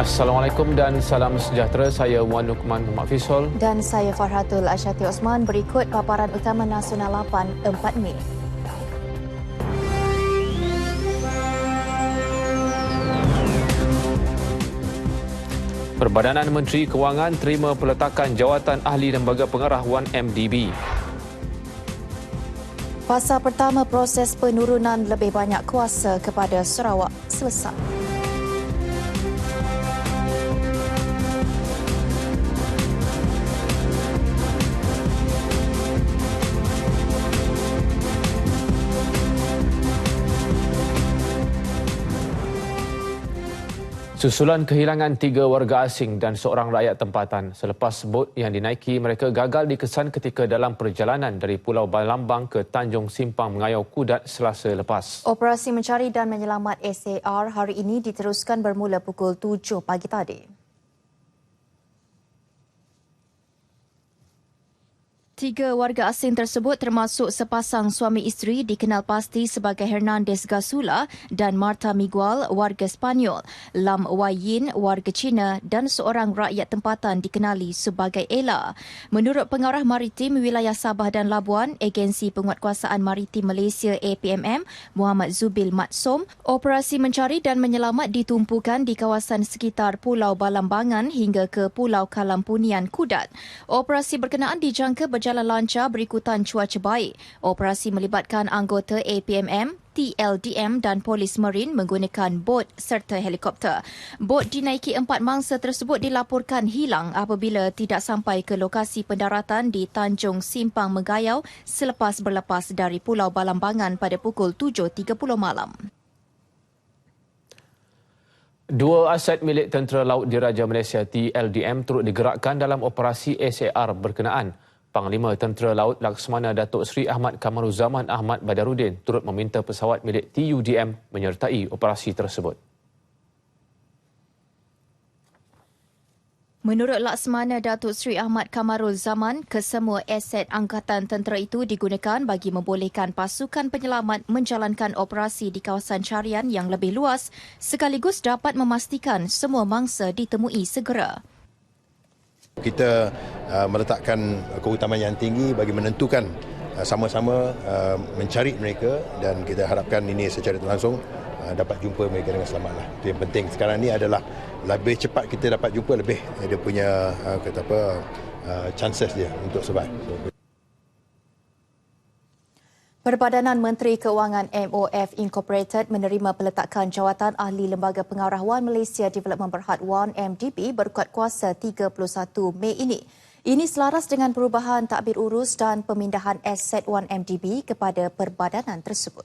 Assalamualaikum dan salam sejahtera. Saya Wan Nukman Muhammad Fisol. Dan saya Farhatul Asyati Osman. Berikut paparan utama Nasional 8 4 Mei. Perbadanan Menteri Kewangan terima peletakan jawatan Ahli Lembaga Pengarah 1MDB. Fasa pertama proses penurunan lebih banyak kuasa kepada Sarawak selesai. Susulan kehilangan 3 warga asing dan seorang rakyat tempatan selepas bot yang dinaiki mereka gagal dikesan ketika dalam perjalanan dari Pulau Balambang ke Tanjung Simpang Mengayau Kudat Selasa lepas. Operasi mencari dan menyelamat SAR hari ini diteruskan bermula pukul 7 pagi tadi. 3 warga asing tersebut termasuk sepasang suami isteri dikenal pasti sebagai Hernandez Gasula dan Marta Miguel, warga Spanyol, Lam Wai Yin, warga Cina dan seorang rakyat tempatan dikenali sebagai Ella. Menurut Pengarah Maritim Wilayah Sabah dan Labuan, Agensi Penguatkuasaan Maritim Malaysia APMM, Muhammad Zubil Matsom, operasi mencari dan menyelamat ditumpukan di kawasan sekitar Pulau Balambangan hingga ke Pulau Kalampunian Kudat. Operasi berkenaan dijangka berjalan lancar berikutan cuaca baik. Operasi melibatkan anggota APMM, TLDM dan Polis Marin menggunakan bot serta helikopter. Bot dinaiki 4 mangsa tersebut dilaporkan hilang apabila tidak sampai ke lokasi pendaratan di Tanjung Simpang Mengayau selepas berlepas dari Pulau Balambangan pada pukul 7.30 malam. 2 aset milik Tentera Laut Diraja Malaysia TLDM turut digerakkan dalam operasi SAR berkenaan. Panglima Tentera Laut Laksamana Datuk Seri Ahmad Kamaruzaman Ahmad Badarudin turut meminta pesawat milik TUDM menyertai operasi tersebut. Menurut Laksamana Datuk Seri Ahmad Kamarul Zaman, kesemua aset angkatan tentera itu digunakan bagi membolehkan pasukan penyelamat menjalankan operasi di kawasan carian yang lebih luas sekaligus dapat memastikan semua mangsa ditemui segera. Kita meletakkan keutamaan yang tinggi bagi menentukan sama-sama mencari mereka dan kita harapkan ini secara langsung dapat jumpa mereka dengan selamatlah. Itu yang penting sekarang ni adalah lebih cepat kita dapat jumpa lebih dia punya chances dia untuk survive. Perbadanan Menteri Keuangan MOF Incorporated menerima peletakan jawatan Ahli Lembaga Pengarah Wan Malaysia Development Berhad 1MDB berkuat kuasa 31 Mei ini. Ini selaras dengan perubahan takbir urus dan pemindahan aset 1MDB kepada perbadanan tersebut.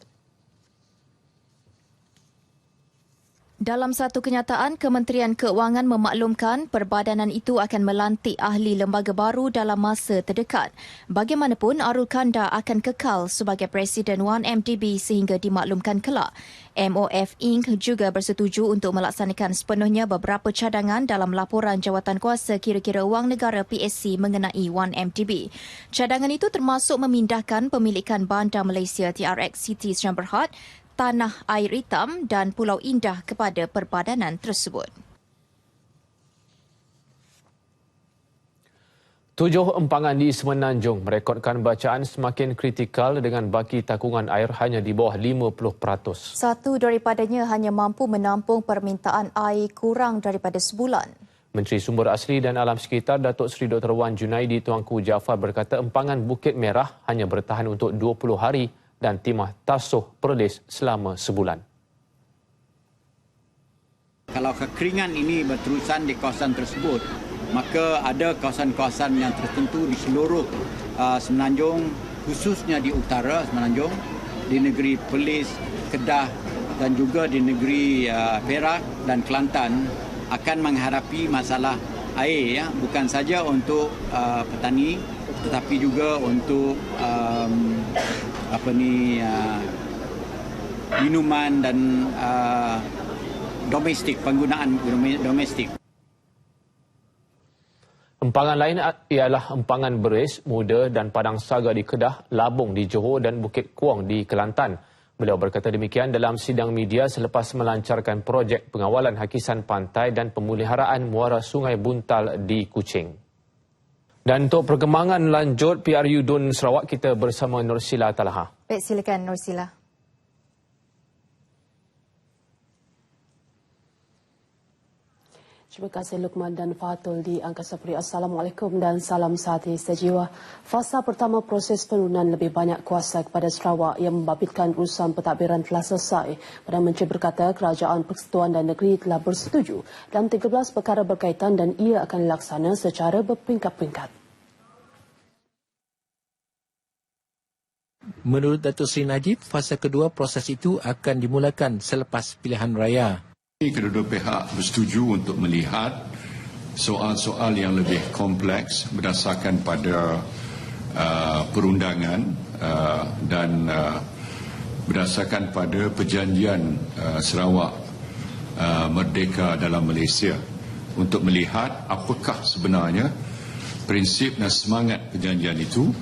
Dalam satu kenyataan, Kementerian Keuangan memaklumkan perbadanan itu akan melantik ahli lembaga baru dalam masa terdekat. Bagaimanapun, Arul Kanda akan kekal sebagai Presiden 1MDB sehingga dimaklumkan kelak. MOF Inc. juga bersetuju untuk melaksanakan sepenuhnya beberapa cadangan dalam laporan jawatan kuasa kira-kira wang negara PSC mengenai 1MDB. Cadangan itu termasuk memindahkan pemilikan Bandar Malaysia TRX City Sdn Bhd, Tanah Air Hitam dan Pulau Indah kepada perbadanan tersebut. 7 empangan di Semenanjung merekodkan bacaan semakin kritikal dengan baki takungan air hanya di bawah 50%. Satu daripadanya hanya mampu menampung permintaan air kurang daripada sebulan. Menteri Sumber Asli dan Alam Sekitar Datuk Seri Dr. Wan Junaidi Tuanku Jaafar berkata empangan Bukit Merah hanya bertahan untuk 20 hari dan Timah Tasuh Perlis selama sebulan. Kalau kekeringan ini berterusan di kawasan tersebut, maka ada kawasan-kawasan yang tertentu di seluruh Semenanjung, khususnya di utara Semenanjung, di negeri Perlis, Kedah dan juga di negeri Perak dan Kelantan akan menghadapi masalah air, ya, bukan saja untuk petani tetapi juga untuk minuman dan domestik, penggunaan domestik. Empangan lain ialah empangan beris, muda dan padang saga di Kedah, labung di Johor dan Bukit Kuang di Kelantan. Beliau berkata demikian dalam sidang media selepas melancarkan projek pengawalan hakisan pantai dan pemeliharaan muara Sungai Buntal di Kuching. Dan untuk perkembangan lanjut PRU Dun Sarawak, kita bersama Nursila Talaha. Baik, silakan Nursila. Terima kasih Luqman dan Fatul di Angkasa Puri. Assalamualaikum dan salam sehati sejiwa. Fasa pertama proses penurunan lebih banyak kuasa kepada Sarawak yang membabitkan urusan pentadbiran telah selesai. Perdana Menteri berkata Kerajaan Persekutuan dan Negeri telah bersetuju dalam 13 perkara berkaitan dan ia akan dilaksana secara berperingkat-peringkat. Menurut Datuk Seri Najib, fasa kedua proses itu akan dimulakan selepas pilihan raya. Kedua-dua pihak bersetuju untuk melihat soal-soal yang lebih kompleks berdasarkan pada perundangan dan berdasarkan pada perjanjian Sarawak Merdeka dalam Malaysia untuk melihat apakah sebenarnya prinsip dan semangat perjanjian itu.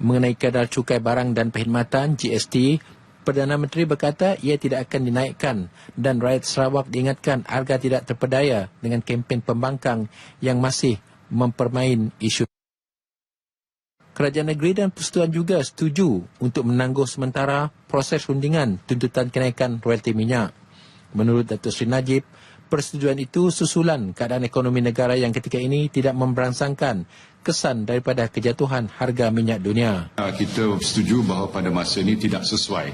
Mengenai kadar cukai barang dan perkhidmatan GST, Perdana Menteri berkata ia tidak akan dinaikkan dan rakyat Sarawak diingatkan agar tidak terpedaya dengan kempen pembangkang yang masih mempermain isu. Kerajaan negeri dan persekutuan juga setuju untuk menangguh sementara proses rundingan tuntutan kenaikan royalti minyak. Menurut Datuk Seri Najib, persetujuan itu susulan keadaan ekonomi negara yang ketika ini tidak memberangsangkan kesan daripada kejatuhan harga minyak dunia. Kita setuju bahawa pada masa ini tidak sesuai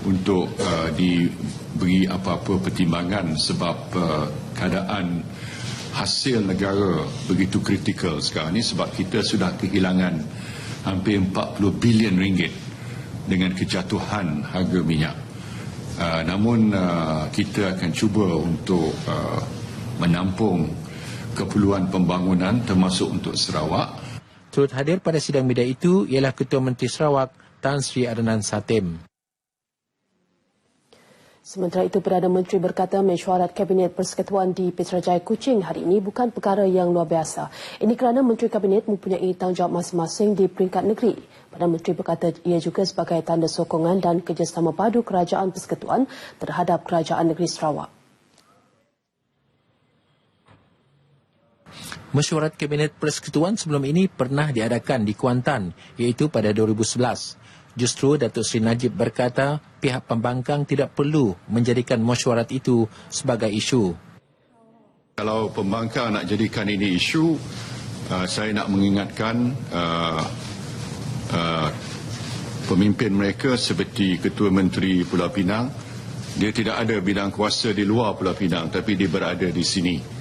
untuk diberi apa-apa pertimbangan sebab keadaan hasil negara begitu kritikal sekarang ini sebab kita sudah kehilangan hampir 40 bilion ringgit dengan kejatuhan harga minyak. Namun kita akan cuba untuk menampung keperluan pembangunan termasuk untuk Sarawak. Turut hadir pada sidang media itu ialah Ketua Menteri Sarawak Tan Sri Adnan Satem. Sementara itu, Perdana Menteri berkata mesyuarat Kabinet Persekutuan di Putrajaya Kuching hari ini bukan perkara yang luar biasa. Ini kerana Menteri Kabinet mempunyai tanggungjawab masing-masing di peringkat negeri. Perdana Menteri berkata ia juga sebagai tanda sokongan dan kerjasama padu Kerajaan Persekutuan terhadap Kerajaan Negeri Sarawak. Mesyuarat Kabinet Persekutuan sebelum ini pernah diadakan di Kuantan, iaitu pada 2011. Justru Datuk Seri Najib berkata pihak pembangkang tidak perlu menjadikan mesyuarat itu sebagai isu. Kalau pembangkang nak jadikan ini isu, saya nak mengingatkan pemimpin mereka seperti Ketua Menteri Pulau Pinang, dia tidak ada bidang kuasa di luar Pulau Pinang tapi dia berada di sini.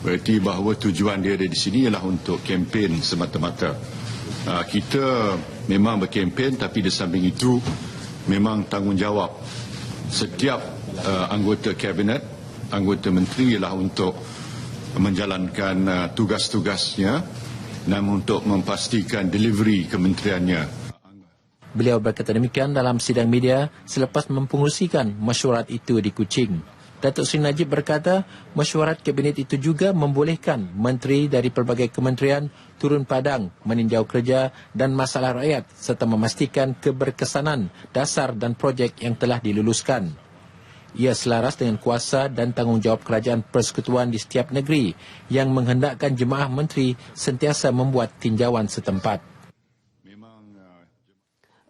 Berarti bahawa tujuan dia ada di sini ialah untuk kempen semata-mata. Kita memang berkempen tapi di samping itu memang tanggungjawab setiap anggota kabinet, anggota menteri ialah untuk menjalankan tugas-tugasnya dan untuk memastikan delivery kementeriannya. Beliau berkata demikian dalam sidang media selepas mempengerusikan mesyuarat itu di Kuching. Datuk Seri Najib berkata mesyuarat kabinet itu juga membolehkan menteri dari pelbagai kementerian turun padang meninjau kerja dan masalah rakyat serta memastikan keberkesanan dasar dan projek yang telah diluluskan. Ia selaras dengan kuasa dan tanggungjawab Kerajaan Persekutuan di setiap negeri yang menghendakkan jemaah menteri sentiasa membuat tinjauan setempat.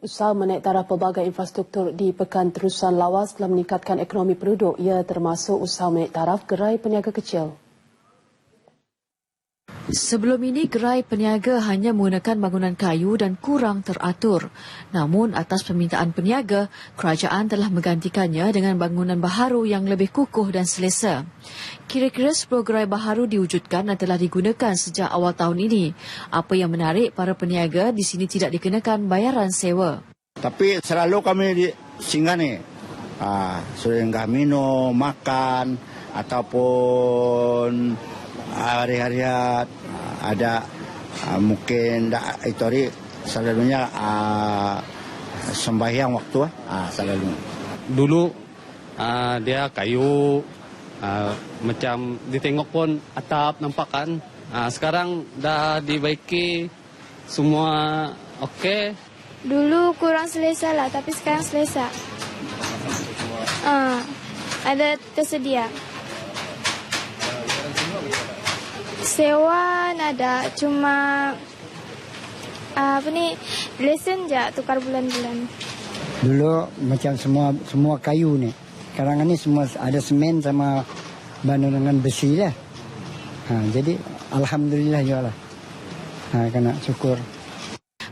Usaha menaik taraf pelbagai infrastruktur di Pekan Terusan Lawas telah meningkatkan ekonomi penduduk. Ia termasuk usaha menaik taraf gerai peniaga kecil. Sebelum ini, gerai peniaga hanya menggunakan bangunan kayu dan kurang teratur. Namun, atas permintaan peniaga, kerajaan telah menggantikannya dengan bangunan baharu yang lebih kukuh dan selesa. Kira-kira 10 gerai baharu diwujudkan dan telah digunakan sejak awal tahun ini. Apa yang menarik, para peniaga di sini tidak dikenakan bayaran sewa. Tapi selalu kami di singgah ni, singgah minum, makan, ataupun hari-hari ada mungkin itu hari selalunya sembahyang waktu selalu. Dulu dia kayu macam ditengok pun atap nampak kan. Sekarang dah dibaiki semua okey. Dulu kurang selesa lah tapi sekarang selesa. Ada tersedia. Sewa ada, cuma lesen je tukar bulan-bulan. Dulu macam semua kayu ni. Sekarang ni semua ada semen sama bangunan besi lah. Jadi alhamdulillah jugalah. Kena syukur.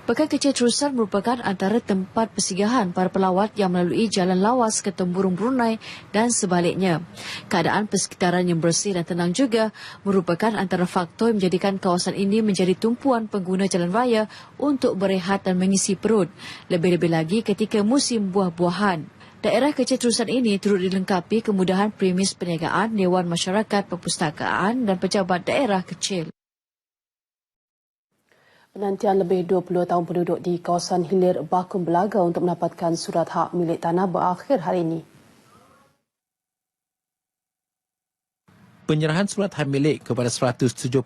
Pekan Kecil Terusan merupakan antara tempat persinggahan para pelawat yang melalui jalan lawas ke Temburung Brunei dan sebaliknya. Keadaan persekitaran yang bersih dan tenang juga merupakan antara faktor yang menjadikan kawasan ini menjadi tumpuan pengguna jalan raya untuk berehat dan mengisi perut. Lebih-lebih lagi ketika musim buah-buahan. Daerah Kecil Terusan ini turut dilengkapi kemudahan premis perniagaan Dewan Masyarakat Perpustakaan dan pejabat daerah kecil. Penantian lebih 20 tahun penduduk di kawasan hilir Bakun Belaga untuk mendapatkan surat hak milik tanah berakhir hari ini. Penyerahan surat hak milik kepada 178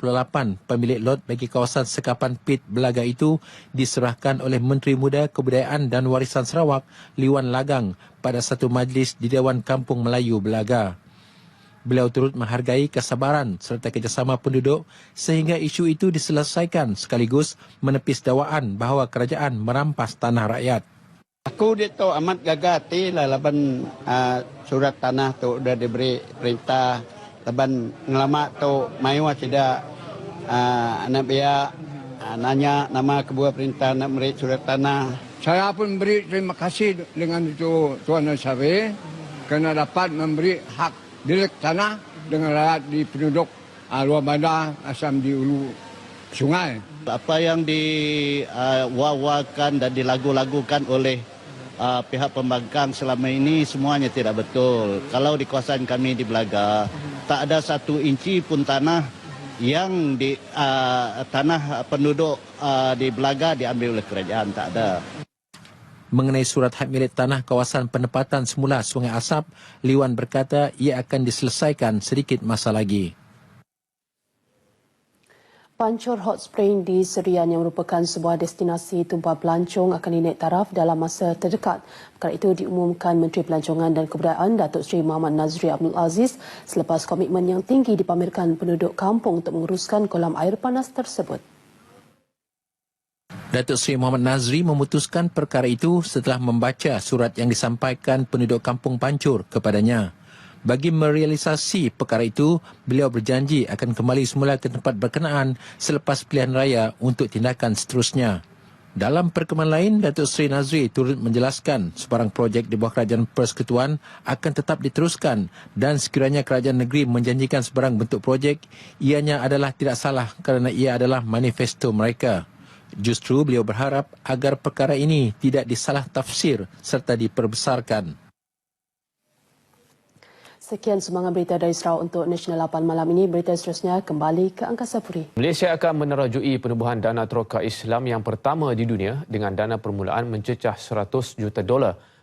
pemilik lot bagi kawasan Sekapan Pit Belaga itu diserahkan oleh Menteri Muda, Kebudayaan dan Warisan Sarawak, Liwan Lagang, pada satu majlis di Dewan Kampung Melayu Belaga. Beliau turut menghargai kesabaran serta kerjasama penduduk sehingga isu itu diselesaikan sekaligus menepis dakwaan bahawa kerajaan merampas tanah rakyat. Aku dia tu amat gagati lah laban surat tanah tu sudah diberi perintah laban ngelamak tu maiwa tidak anak biak nanya nama kebuah perintah nak beri surat tanah. Saya pun beri terima kasih dengan itu Tuan Nasari kerana dapat memberi hak direct tanah dengan rakyat di penduduk luar bandar Asam di Ulu Sungai. Apa yang diwawakan dan dilagu-lagukan oleh pihak pembangkang selama ini semuanya tidak betul. Kalau di kawasan kami di Belaga, tak ada 1 inci pun tanah yang di tanah penduduk di Belaga diambil oleh kerajaan, tak ada. Mengenai surat hak milik tanah kawasan penempatan semula Sungai Asap, Liwan berkata ia akan diselesaikan sedikit masa lagi. Pancur Hot Spring di Serian yang merupakan sebuah destinasi tumpah pelancong akan dinaik taraf dalam masa terdekat. Perkara itu diumumkan Menteri Pelancongan dan Kebudayaan Datuk Seri Muhammad Nazri Abdul Aziz selepas komitmen yang tinggi dipamerkan penduduk kampung untuk menguruskan kolam air panas tersebut. Datuk Seri Muhammad Nazri memutuskan perkara itu setelah membaca surat yang disampaikan penduduk kampung Pancur kepadanya. Bagi merealisasi perkara itu, beliau berjanji akan kembali semula ke tempat berkenaan selepas pilihan raya untuk tindakan seterusnya. Dalam perkembangan lain, Datuk Seri Nazri turut menjelaskan sebarang projek di bawah Kerajaan Persekutuan akan tetap diteruskan dan sekiranya kerajaan negeri menjanjikan sebarang bentuk projek, ianya adalah tidak salah kerana ia adalah manifesto mereka. Justru beliau berharap agar perkara ini tidak disalah tafsir serta diperbesarkan. Sekian sumbangan berita dari Sarawak untuk Nasional 8 malam ini. Berita seterusnya kembali ke Angkasa Puri. Malaysia akan menerajui penubuhan dana teroka Islam yang pertama di dunia dengan dana permulaan mencecah $100 juta.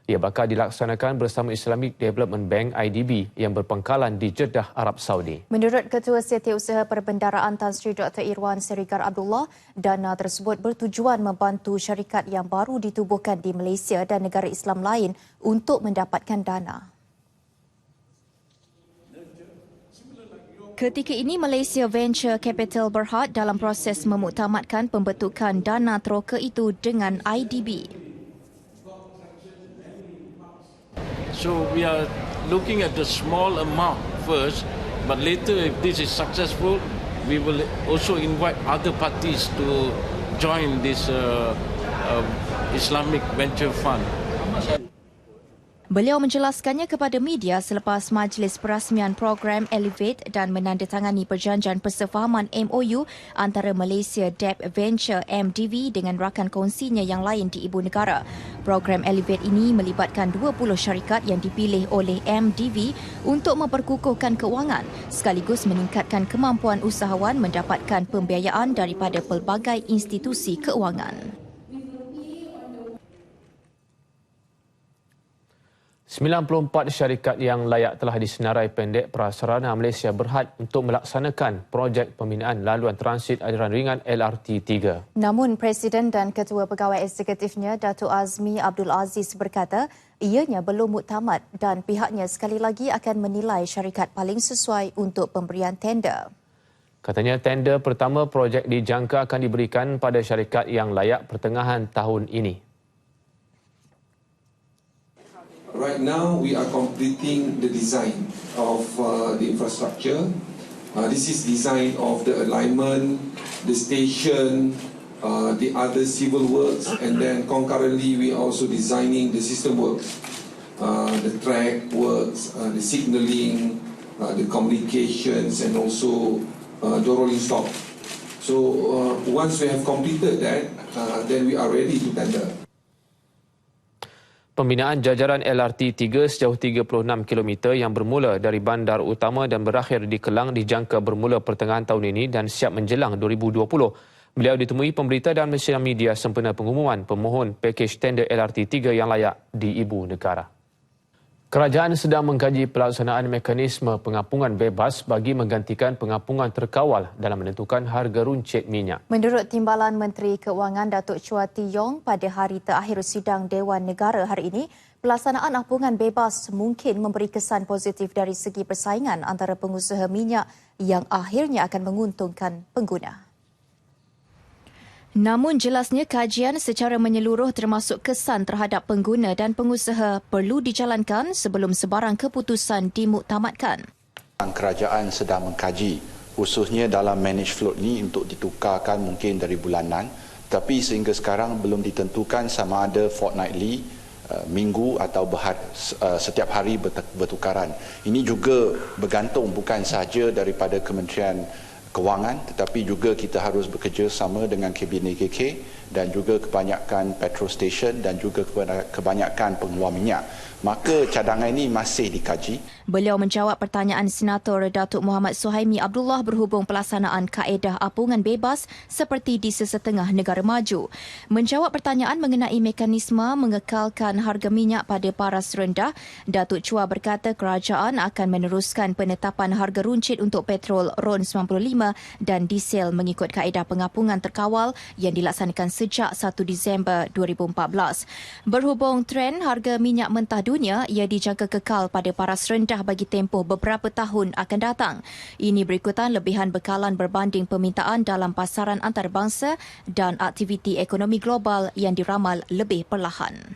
Ia bakal dilaksanakan bersama Islamic Development Bank IDB yang berpangkalan di Jeddah, Arab Saudi. Menurut Ketua Setiausaha Perbendaraan Tan Sri Dr. Irwan Serigar Abdullah, dana tersebut bertujuan membantu syarikat yang baru ditubuhkan di Malaysia dan negara Islam lain untuk mendapatkan dana. Ketika ini, Malaysia Venture Capital Berhad dalam proses memuktamadkan pembentukan dana teroka itu dengan IDB. So we are looking at the small amount first, but later if this is successful, we will also invite other parties to join this Islamic Venture Fund. Beliau menjelaskannya kepada media selepas majlis perasmian program Elevate dan menandatangani perjanjian persefahaman MOU antara Malaysia Debt Venture MDV dengan rakan kongsinya yang lain di ibu negara. Program Elevate ini melibatkan 20 syarikat yang dipilih oleh MDV untuk memperkukuhkan kewangan sekaligus meningkatkan kemampuan usahawan mendapatkan pembiayaan daripada pelbagai institusi keuangan. 94 syarikat yang layak telah disenarai pendek Prasarana Malaysia Berhad untuk melaksanakan projek pembinaan laluan transit aliran ringan LRT 3. Namun Presiden dan Ketua Pegawai Eksekutifnya Datuk Azmi Abdul Aziz berkata ianya belum muktamad dan pihaknya sekali lagi akan menilai syarikat paling sesuai untuk pemberian tender. Katanya tender pertama projek dijangka akan diberikan pada syarikat yang layak pertengahan tahun ini. Right now, we are completing the design of the infrastructure. This is design of the alignment, the station, the other civil works, and then concurrently we are also designing the system works, the track works, the signalling, the communications, and also the rolling stock. So once we have completed that, then we are ready to tender. Pembinaan jajaran LRT 3 sejauh 36 km yang bermula dari bandar utama dan berakhir di Kelang dijangka bermula pertengahan tahun ini dan siap menjelang 2020. Beliau ditemui pemberita dan media sempena pengumuman pemohon pakej tender LRT 3 yang layak di ibu negara. Kerajaan sedang mengkaji pelaksanaan mekanisme pengapungan bebas bagi menggantikan pengapungan terkawal dalam menentukan harga runcit minyak. Menurut Timbalan Menteri Keuangan Datuk Chua Tee Yong pada hari terakhir sidang Dewan Negara hari ini, pelaksanaan apungan bebas mungkin memberi kesan positif dari segi persaingan antara pengusaha minyak yang akhirnya akan menguntungkan pengguna. Namun jelasnya kajian secara menyeluruh termasuk kesan terhadap pengguna dan pengusaha perlu dijalankan sebelum sebarang keputusan dimuktamadkan. Kerajaan sedang mengkaji khususnya dalam manage float ni untuk ditukarkan mungkin dari bulanan, tapi sehingga sekarang belum ditentukan sama ada fortnightly, minggu atau berhad, setiap hari bertukaran. Ini juga bergantung bukan sahaja daripada Kementerian Kewangan, tetapi juga kita harus bekerja sama dengan Kabinet KK dan juga kebanyakan petrol station dan juga kebanyakan pengeluar minyak. Maka cadangan ini masih dikaji. Beliau menjawab pertanyaan Senator Datuk Muhammad Suhaimi Abdullah berhubung pelaksanaan kaedah apungan bebas seperti di sesetengah negara maju. Menjawab pertanyaan mengenai mekanisme mengekalkan harga minyak pada paras rendah, Datuk Chua berkata kerajaan akan meneruskan penetapan harga runcit untuk petrol RON 95 dan diesel mengikut kaedah pengapungan terkawal yang dilaksanakan sejak 1 Disember 2014. Berhubung trend harga minyak mentah dunia, ia dijangka kekal pada paras rendah bagi tempoh beberapa tahun akan datang. Ini berikutan lebihan bekalan berbanding permintaan dalam pasaran antarabangsa dan aktiviti ekonomi global yang diramal lebih perlahan.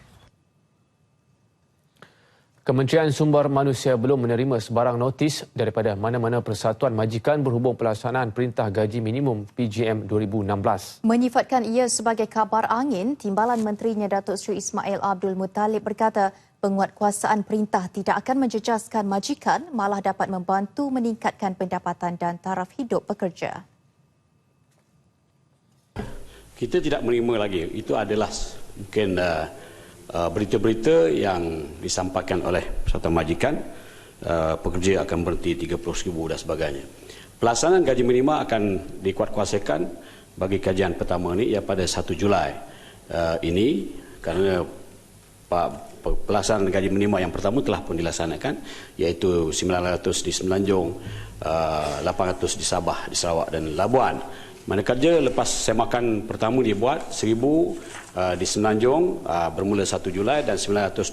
Kementerian Sumber Manusia belum menerima sebarang notis daripada mana-mana persatuan majikan berhubung pelaksanaan Perintah Gaji Minimum PGM 2016. Menyifatkan ia sebagai kabar angin, Timbalan Menterinya Datuk Seri Ismail Abdul Muttalib berkata penguatkuasaan perintah tidak akan menjejaskan majikan, malah dapat membantu meningkatkan pendapatan dan taraf hidup pekerja. Kita tidak menerima lagi. Itu adalah mungkin berita-berita yang disampaikan oleh persatuan majikan, pekerja akan berhenti 30,000 dan sebagainya. Pelaksanaan gaji minima akan dikuatkuasakan bagi kajian pertama ini ia pada 1 Julai ini kerana pelaksanaan gaji minima yang pertama telah pun dilaksanakan iaitu 900 di Semenanjung, 800 di Sabah, di Sarawak dan Labuan. Manakala lepas semakan pertama dibuat 1000 di Semenanjung bermula 1 Julai dan 920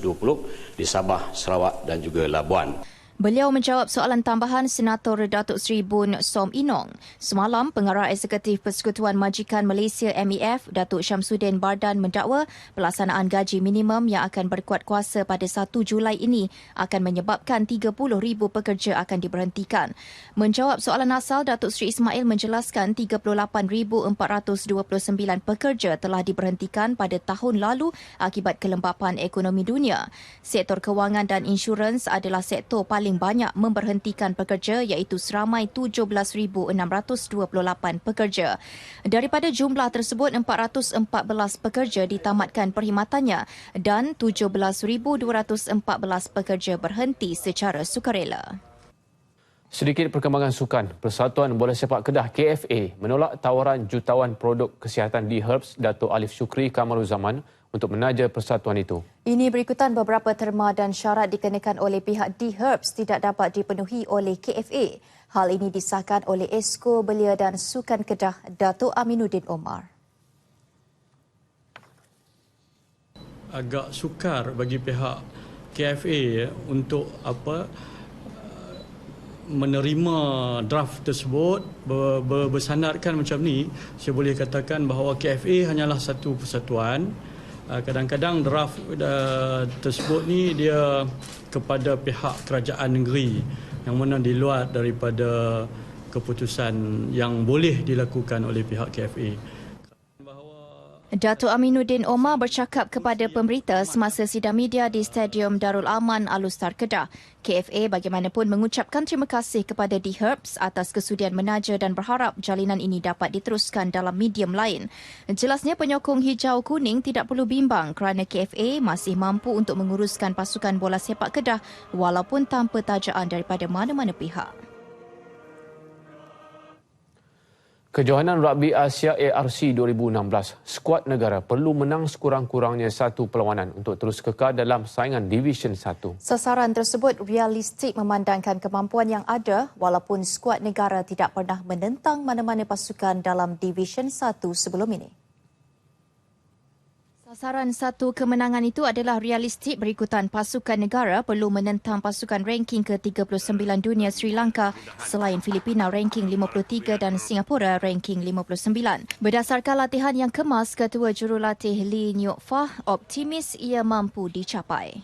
di Sabah, Sarawak dan juga Labuan. Beliau menjawab soalan tambahan Senator Datuk Seri Bun Som Inong. Semalam, Pengarah Eksekutif Persekutuan Majikan Malaysia MEF, Datuk Syamsuddin Bardan mendakwa pelaksanaan gaji minimum yang akan berkuat kuasa pada 1 Julai ini akan menyebabkan 30,000 pekerja akan diberhentikan. Menjawab soalan asal, Datuk Seri Ismail menjelaskan 38,429 pekerja telah diberhentikan pada tahun lalu akibat kelembapan ekonomi dunia. Sektor kewangan dan insurans adalah sektor paling banyak memberhentikan pekerja iaitu seramai 17,628 pekerja. Daripada jumlah tersebut, 414 pekerja ditamatkan perkhidmatannya dan 17,214 pekerja berhenti secara sukarela. Sedikit perkembangan sukan. Persatuan Bola Sepak Kedah KFA menolak tawaran jutawan produk kesihatan di Herbs Dato' Alif Shukri Kamaruzaman untuk menaja persatuan itu. Ini berikutan beberapa terma dan syarat dikenakan oleh pihak di Herbs tidak dapat dipenuhi oleh KFA. Hal ini disahkan oleh Esko Belia dan Sukan Kedah Dato' Aminuddin Omar. Agak sukar bagi pihak KFA untuk menerima draft tersebut bersandarkan macam ni. Saya boleh katakan bahawa KFA hanyalah satu persatuan. Kadang-kadang draft tersebut ni dia kepada pihak kerajaan negeri yang mana di luar daripada keputusan yang boleh dilakukan oleh pihak KFA. Dato' Aminuddin Omar bercakap kepada pemberita semasa sidang media di Stadium Darul Aman Alustar Kedah. KFA bagaimanapun mengucapkan terima kasih kepada The Herbs atas kesudian menaja dan berharap jalinan ini dapat diteruskan dalam medium lain. Jelasnya penyokong hijau kuning tidak perlu bimbang kerana KFA masih mampu untuk menguruskan pasukan bola sepak Kedah walaupun tanpa tajaan daripada mana-mana pihak. Kejohanan Rugby Asia ARC 2016, skuad negara perlu menang sekurang-kurangnya satu perlawanan untuk terus kekal dalam saingan Division 1. Sasaran tersebut realistik memandangkan kemampuan yang ada walaupun skuad negara tidak pernah menentang mana-mana pasukan dalam Division 1 sebelum ini. Sasaran satu kemenangan itu adalah realistik berikutan pasukan negara perlu menentang pasukan ranking ke-39 dunia Sri Lanka selain Filipina ranking 53 dan Singapura ranking 59. Berdasarkan latihan yang kemas, Ketua Jurulatih Lee Nyok Fah optimis ia mampu dicapai.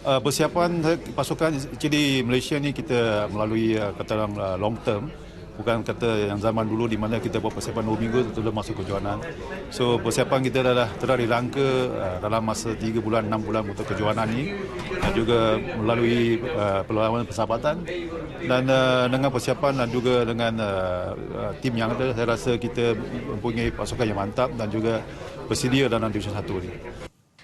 Persiapan pasukan di Malaysia ni kita melalui kata long term. Bukan kata yang zaman dulu di mana kita buat persiapan 2 minggu sudah masuk kejohanan. So persiapan kita telah dirangka dalam masa 3 bulan, 6 bulan untuk kejohanan ini dan juga melalui perlawanan persahabatan dan dengan persiapan dan juga dengan tim yang ada, saya rasa kita mempunyai pasukan yang mantap dan juga bersedia dalam Division 1 ini.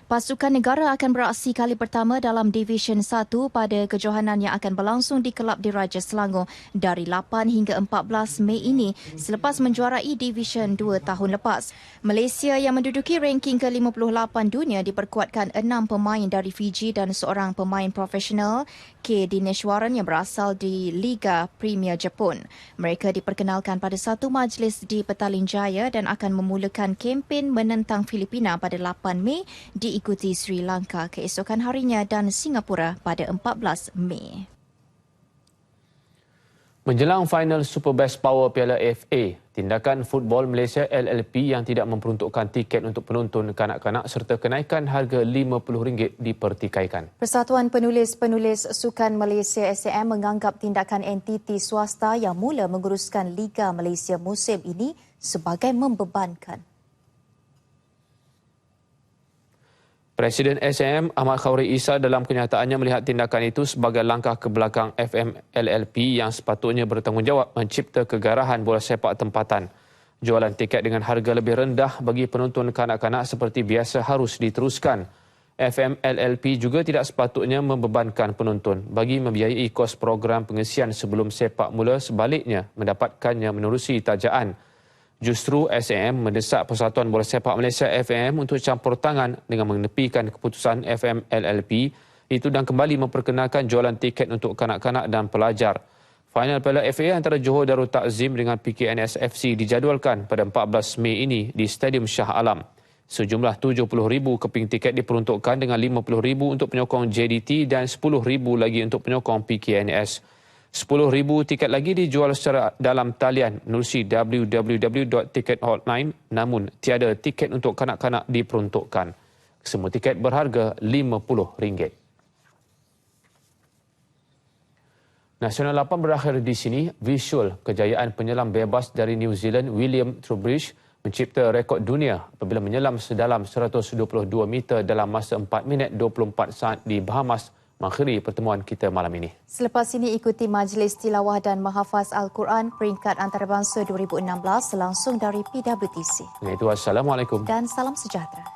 Pasukan negara akan beraksi kali pertama dalam Division 1 pada kejohanan yang akan berlangsung di Kelab Diraja Selangor dari 8 hingga 14 Mei ini selepas menjuarai Division 2 tahun lepas. Malaysia yang menduduki ranking ke-58 dunia diperkuatkan 6 pemain dari Fiji dan seorang pemain profesional, K. Dineshwaran yang berasal di Liga Premier Jepun. Mereka diperkenalkan pada satu majlis di Petaling Jaya dan akan memulakan kempen menentang Filipina pada 8 Mei diikuti Sri Lanka keesokan harinya dan Singapura pada 14 Mei. Menjelang final Super Best Power Piala FA, tindakan Football Malaysia LLP yang tidak memperuntukkan tiket untuk penonton kanak-kanak serta kenaikan harga RM50 dipertikaikan. Persatuan Penulis-Penulis Sukan Malaysia SAM menganggap tindakan entiti swasta yang mula menguruskan Liga Malaysia musim ini sebagai membebankan. Presiden SAM Ahmad Khawri Isa dalam kenyataannya melihat tindakan itu sebagai langkah ke belakang FMLLP yang sepatutnya bertanggungjawab mencipta kegarahan bola sepak tempatan. Jualan tiket dengan harga lebih rendah bagi penonton kanak-kanak seperti biasa harus diteruskan. FMLLP juga tidak sepatutnya membebankan penonton bagi membiayai kos program pengisian sebelum sepak mula, sebaliknya mendapatkannya menerusi tajaan. Justru SAM mendesak Persatuan Bola Sepak Malaysia FAM untuk campur tangan dengan menepikan keputusan FMLLP itu dan kembali memperkenalkan jualan tiket untuk kanak-kanak dan pelajar. Final Piala FA antara Johor Darul Takzim dengan PKNS FC dijadualkan pada 14 Mei ini di Stadium Shah Alam. Sejumlah 70,000 keping tiket diperuntukkan dengan 50,000 untuk penyokong JDT dan 10,000 lagi untuk penyokong PKNS. 10,000 tiket lagi dijual secara dalam talian menerusi www.tickethotline, namun tiada tiket untuk kanak-kanak diperuntukkan. Semua tiket berharga RM50. Nasional 8 berakhir di sini. Visual kejayaan penyelam bebas dari New Zealand William Trubridge mencipta rekod dunia apabila menyelam sedalam 122 meter dalam masa 4 minit 24 saat di Bahamas mengakhiri pertemuan kita malam ini. Selepas ini ikuti Majlis Tilawah dan Mahafaz Al-Quran peringkat antarabangsa 2016 langsung dari PWTC. Itu Assalamualaikum dan salam sejahtera.